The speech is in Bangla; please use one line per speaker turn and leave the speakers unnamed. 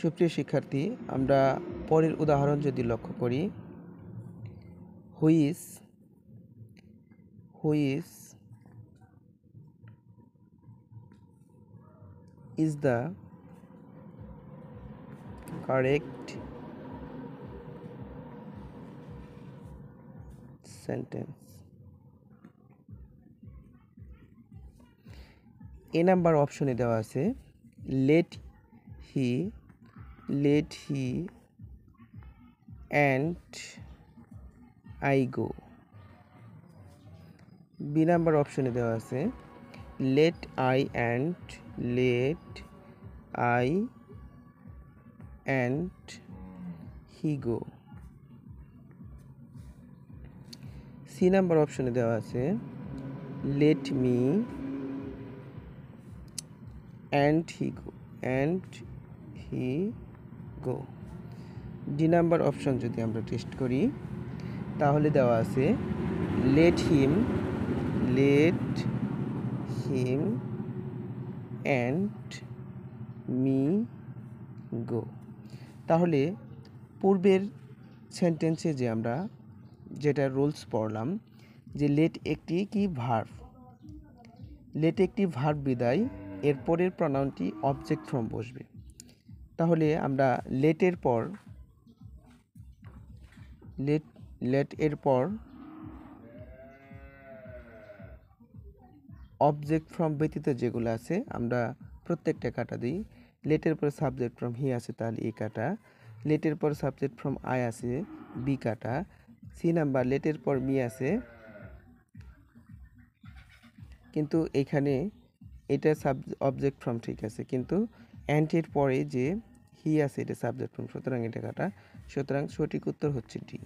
সুপ্রিয় শিক্ষার্থী, আমরা পরের উদাহরণ যদি লক্ষ্য করি, which is the correct sentence. A number অপশনে দেওয়া আছে let he and I go. B number অপশনে দেওয়া আছে let I and he go. C number অপশনে দেওয়া আছে let me and he go. D number option যদি আমরা টেস্ট করি তাহলে দেওয়া আছে let him and me go. তাহলে পূর্বের সেন্টেন্সে যে আমরা যেটা রুলস পড়লাম যে লেট একটি ভার্ব বিদায় এরপরের প্রনাউনটি অবজেক্ট ফর্ম বসবে। তাহলে আমরা লেট এর পর অবজেক্ট ফর্ম ব্যতীত যেগুলো আছে আমরা প্রত্যেকটা কাটা দিই। লেটের পর সাবজেক্ট ফ্রম হি আছে, তাহলে এ কাটা। লেটের পর সাবজেক্ট ফ্রম আই আছে, বি কাটা। সি নাম্বার লেটের পর মি আছে, কিন্তু এখানে এটা অবজেক্ট ফর্ম ঠিক আছে, কিন্তু অ্যান্টের পরে যে হি আছে এটা সাবজেক্ট ফর্ম, সুতরাং এটা কাটা। সুতরাং সঠিক উত্তর হচ্ছে ডি।